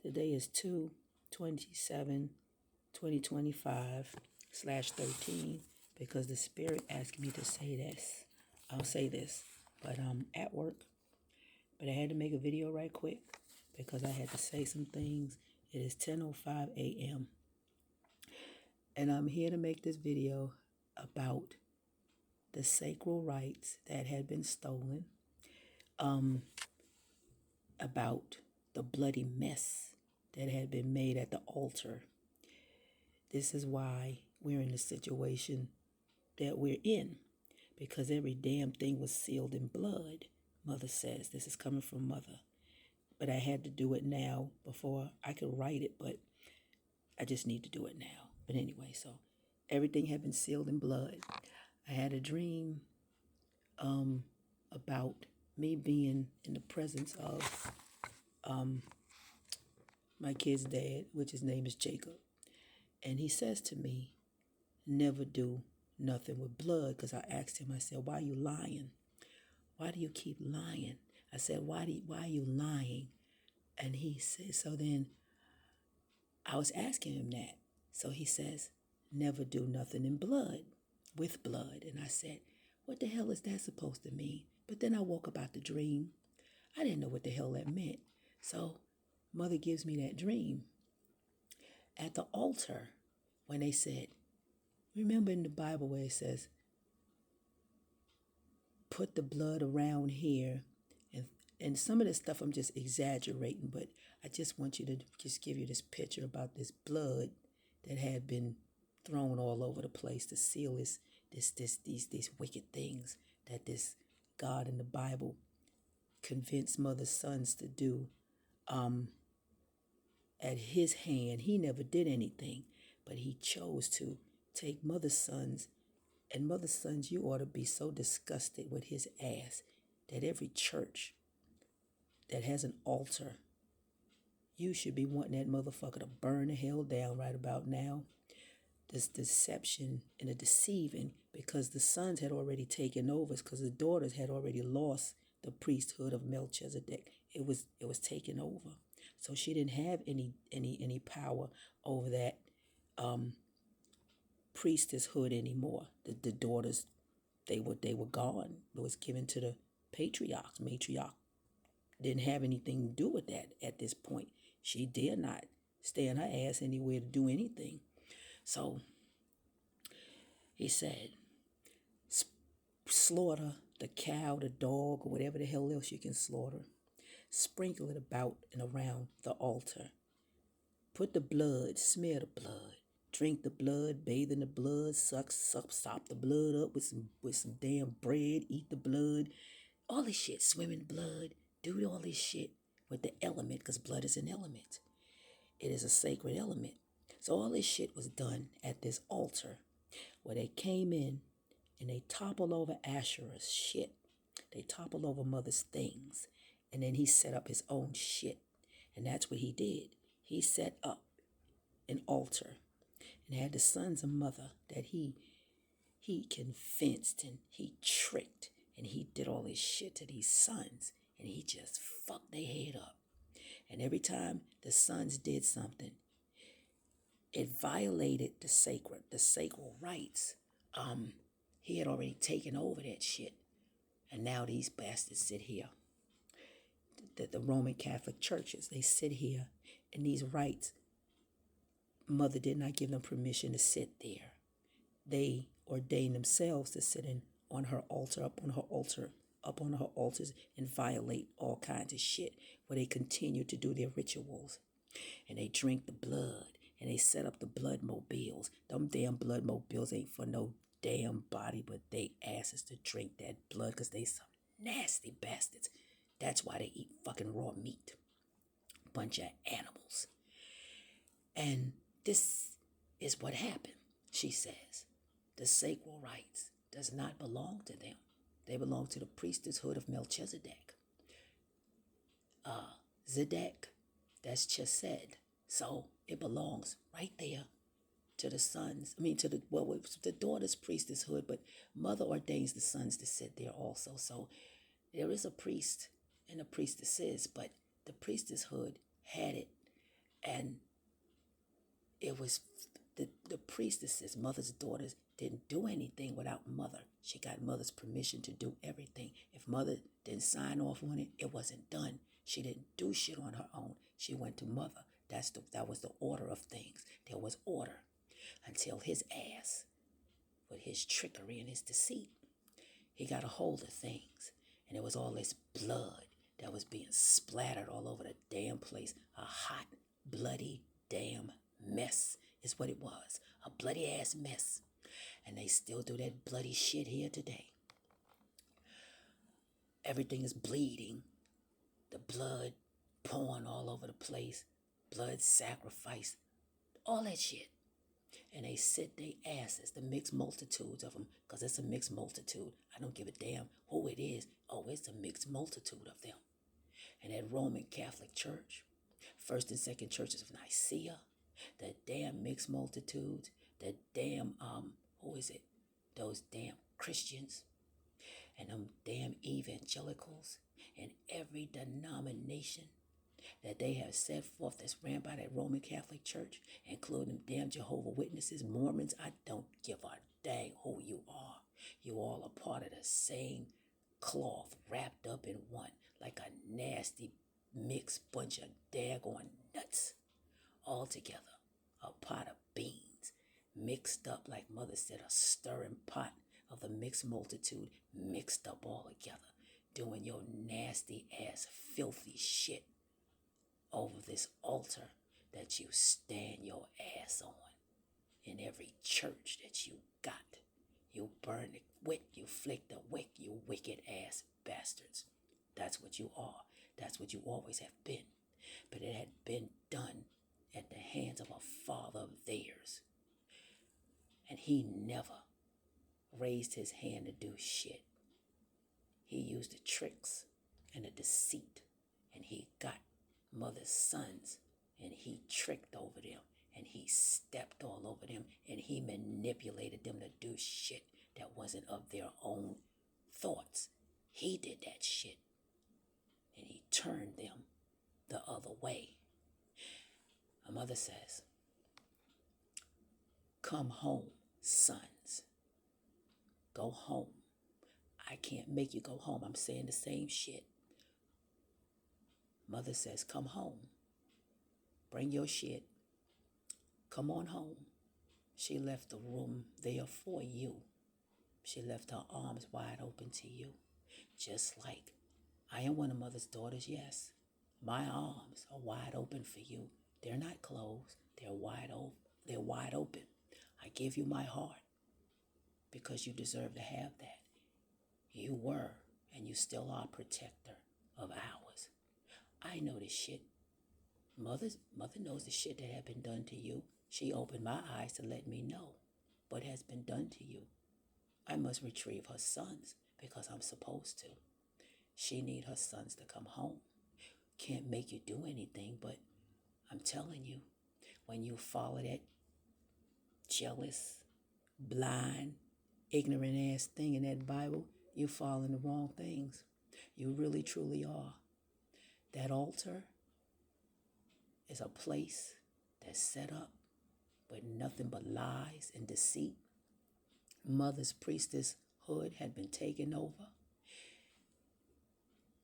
Today is 2/27/2025/13 because the Spirit asked me to say this. I'll say this, but I'm at work. But I had to make a video right quick because I had to say some things. It is 10:05 a.m. And I'm here to make this video about the sacral rites that had been stolen, about the bloody mess that had been made at the altar. This is why we're in the situation that we're in, because every damn thing was sealed in blood. Mother says, this is coming from Mother. But I had to do it now before I could write it, but I just need to do it now. But anyway, so everything had been sealed in blood. I had a dream about me being in the presence of my kid's dad, which his name is Jacob. And he says to me, never do nothing with blood, because I asked him, I said, why are you lying? Why do you keep lying? I said, why are you lying? And he said, so then I was asking him that. So he says, never do nothing in blood, with blood. And I said, what the hell is that supposed to mean? But then I woke up out the dream. I didn't know what the hell that meant. So Mother gives me that dream. At the altar, when they said, remember in the Bible where it says, put the blood around here. And some of this stuff I'm just exaggerating, but I just want you to just give you this picture about this blood that had been thrown all over the place to seal these wicked things that this God in the Bible convinced Mother's sons to do. At his hand, he never did anything, but he chose to take Mother's sons. And Mother's sons, you ought to be so disgusted with his ass that every church that has an altar, you should be wanting that motherfucker to burn the hell down right about now. This deception and the deceiving, because the sons had already taken over, because the daughters had already lost the priesthood of Melchizedek. It was taken over. So she didn't have any power over that priestesshood anymore. The daughters, they were gone. It was given to the patriarchs. Matriarch didn't have anything to do with that at this point. She dare not stay on her ass anywhere to do anything. So he said, slaughter the cow, the dog, or whatever the hell else you can slaughter. Sprinkle it about and around the altar. Put the blood, smear the blood. Drink the blood, bathe in the blood, sop the blood up with some damn bread, eat the blood. All this shit, swim in blood. Do all this shit with the element, because blood is an element. It is a sacred element. So all this shit was done at this altar where they came in and they toppled over Asherah's shit. They toppled over Mother's things. And then he set up his own shit. And that's what he did. He set up an altar and had the sons of Mother that he convinced and he tricked and he did all this shit to these sons. And he just fucked their head up. And every time the sons did something, it violated the sacral rites. He had already taken over that shit. And now these bastards sit here. The Roman Catholic churches, they sit here in these rites. Mother did not give them permission to sit there. They ordained themselves to sit on her altar, up on her altars, and violate all kinds of shit, where they continue to do their rituals. And they drink the blood, and they set up the blood mobiles. Them damn blood mobiles ain't for no damn body, but they asses to drink that blood, because they some nasty bastards. That's why they eat fucking raw meat. Bunch of animals. And this is what happened, she says. The sacral rites does not belong to them. They belong to the priesthood of Melchizedek. Zedek, that's Chesed. So it belongs right there to the sons. To the daughter's priesthood, but Mother ordains the sons to sit there also. So there is a priest and a priestesses, but the priesthood had it And it was the priestesses, mother's daughters, didn't do anything without mother. She got mother's permission to do everything. If mother didn't sign off on it, it wasn't done. She didn't do shit on her own. She went to mother. That was the order of things. There was order until his ass, with his trickery and his deceit, he got a hold of things. And it was all this blood that was being splattered all over the damn place. A hot, bloody damn mess is what it was. A bloody ass mess. And they still do that bloody shit here today. Everything is bleeding. The blood pouring all over the place. Blood sacrifice. All that shit. And they sit their asses, the mixed multitudes of them, because it's a mixed multitude. I don't give a damn who it is. Oh, it's a mixed multitude of them. And that Roman Catholic Church, first and second churches of Nicaea, the damn mixed multitudes, the damn, those damn Christians, and them damn evangelicals, and every denomination that they have set forth that's ran by that Roman Catholic Church, including them damn Jehovah's Witnesses, Mormons. I don't give a dang who you are. You all are part of the same cloth wrapped up in one, like a nasty mixed bunch of daggone nuts all together. A pot of beans mixed up, like mother said, a stirring pot of the mixed multitude mixed up all together, doing your nasty ass filthy shit over this altar that you stand your ass on in every church that you got. You burn the wick, you flick the wick, you wicked ass bastards. That's what you are. That's what you always have been. But it had been done at the hands of a father of theirs. And he never raised his hand to do shit. He used the tricks and the deceit, and he got mother's sons, and he tricked over them, and he stepped all over them, and he manipulated them to do shit that wasn't of their own thoughts. He did that shit, and he turned them the other way. A mother says, "Come home, sons. Go home. I can't make you go home." I'm saying the same shit. Mother says, "Come home. Bring your shit. Come on home." She left the room there for you. She left her arms wide open to you. Just like I am one of mother's daughters, yes. My arms are wide open for you. They're not closed. They're wide open. They're wide open. I give you my heart because you deserve to have that. You were and you still are a protector of ours. I know this shit. Mother knows the shit that had been done to you. She opened my eyes to let me know what has been done to you. I must retrieve her sons because I'm supposed to. She need her sons to come home. Can't make you do anything, but I'm telling you, when you follow that jealous, blind, ignorant ass thing in that Bible, you fall in the wrong things. You really, truly are. That altar is a place that's set up with nothing but lies and deceit. Mother's priestesshood had been taken over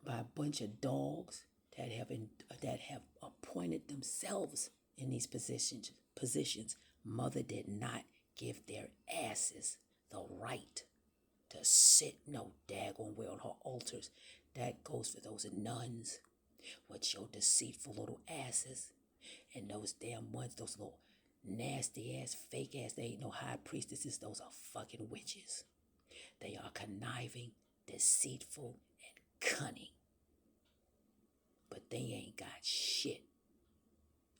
by a bunch of dogs that have appointed themselves in these positions. Mother did not give their asses the right to sit no daggone way on her altars. That goes for those nuns with your deceitful little asses and those damn ones, those little nasty ass, fake ass. They ain't no high priestesses. Those are fucking witches. They are conniving, deceitful, and cunning. But they ain't got shit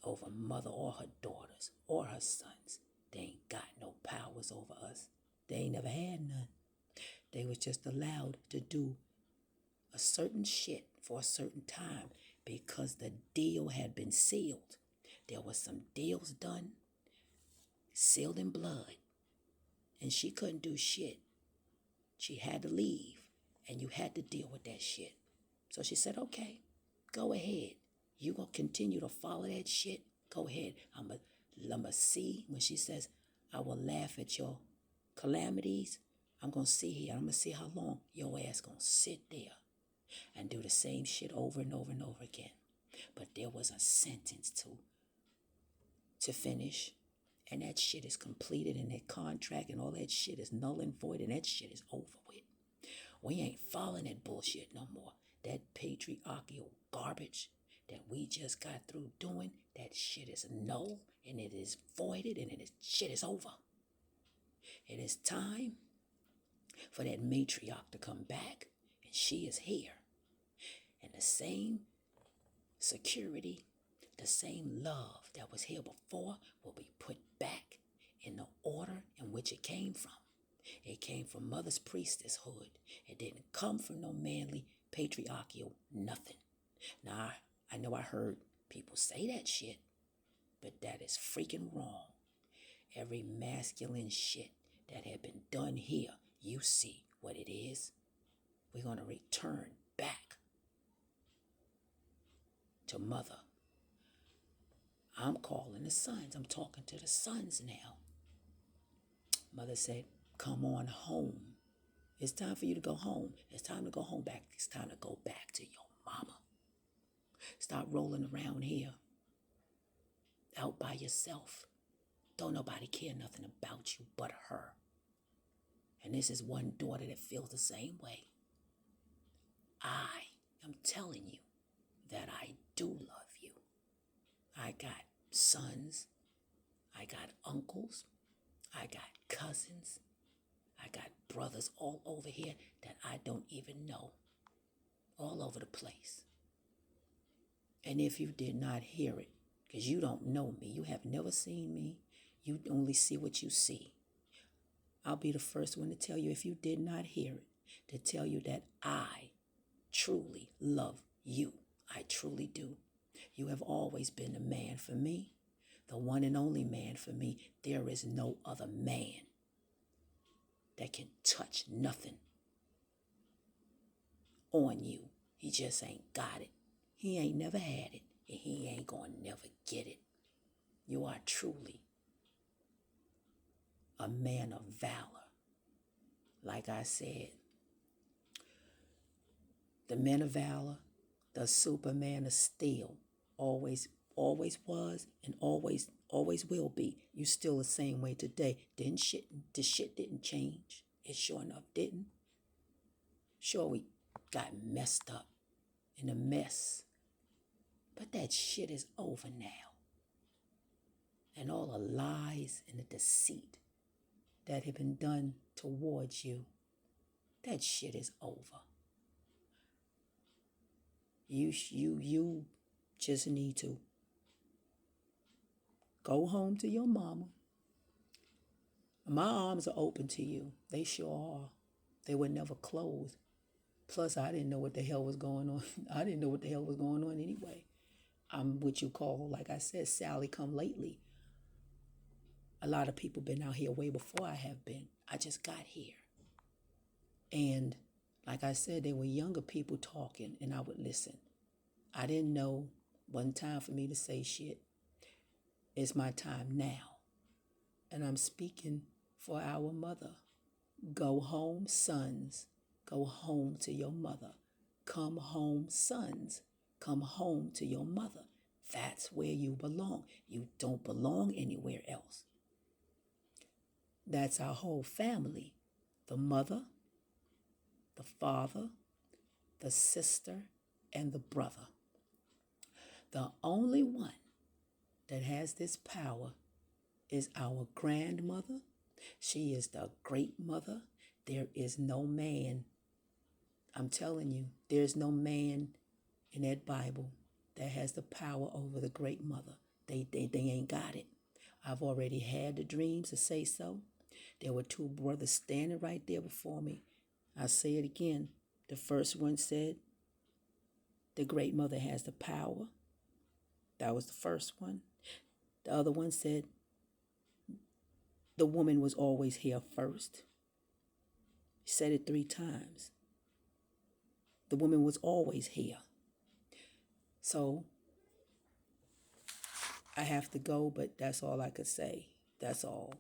over mother or her daughters or her sons. They ain't got no powers over us. They ain't never had none. They was just allowed to do a certain shit for a certain time because the deal had been sealed. There was some deals done, sealed in blood, and she couldn't do shit. She had to leave, and you had to deal with that shit. So she said, "Okay, go ahead. You gonna continue to follow that shit? Go ahead. I'ma see when she says, I will laugh at your calamities. I'm going to see here. I'm going to see how long your ass going to sit there and do the same shit over and over and over again. But there was a sentence to finish. And that shit is completed, and that contract and all that shit is null and void, and that shit is over with. We ain't following that bullshit no more. That patriarchal garbage that we just got through doing, that shit is null, and it is voided, and shit is over. It is time for that matriarch to come back, and she is here. And the same security, the same love that was here before will be put back in the order in which it came from. It came from Mother's priestesshood. It didn't come from no manly patriarchal nothing. Now, I know I heard people say that shit, but that is freaking wrong. Every masculine shit that had been done here, you see what it is. We're going to return back to Mother. I'm calling the sons. I'm talking to the sons now. Mother said, come on home. It's time for you to go home. It's time to go home back. It's time to go back to your mama. Stop rolling around here out by yourself. Don't nobody care nothing about you but her. And this is one daughter that feels the same way. I am telling you that I do love you. I got sons. I got uncles. I got cousins. I got brothers all over here that I don't even know. All over the place. And if you did not hear it, because you don't know me, you have never seen me, you only see what you see. I'll be the first one to tell you, if you did not hear it, to tell you that I truly love you. I truly do. You have always been the man for me, the one and only man for me. There is no other man that can touch nothing on you. He just ain't got it. He ain't never had it, and he ain't gonna never get it. You are truly a man of valor. Like I said, the men of valor, the Superman of steel, always was and always will be. You still the same way today. The shit didn't change. It sure enough didn't. Sure, we got messed up in a mess. But that shit is over now. And all the lies and the deceit that have been done towards you, that shit is over. You just need to go home to your mama. My arms are open to you. They sure are. They were never closed. Plus, I didn't know what the hell was going on. I didn't know what the hell was going on anyway. I'm what you call, like I said, Sally come lately. A lot of people been out here way before I have been. I just got here. And like I said, there were younger people talking, and I would listen. I didn't know. Wasn't time for me to say shit. It's my time now. And I'm speaking for our mother. Go home, sons. Go home to your mother. Come home, sons. Come home to your mother. That's where you belong. You don't belong anywhere else. That's our whole family. The mother, the father, the sister, and the brother. The only one that has this power is our grandmother. She is the great mother. There is no man, I'm telling you, there's no man in that Bible that has the power over the great mother. They ain't got it. I've already had the dreams to say so. There were two brothers standing right there before me. I'll say it again. The first one said, the great mother has the power. That was the first one. The other one said, the woman was always here first. He said it 3 times. The woman was always here. So, I have to go, but that's all I could say. That's all.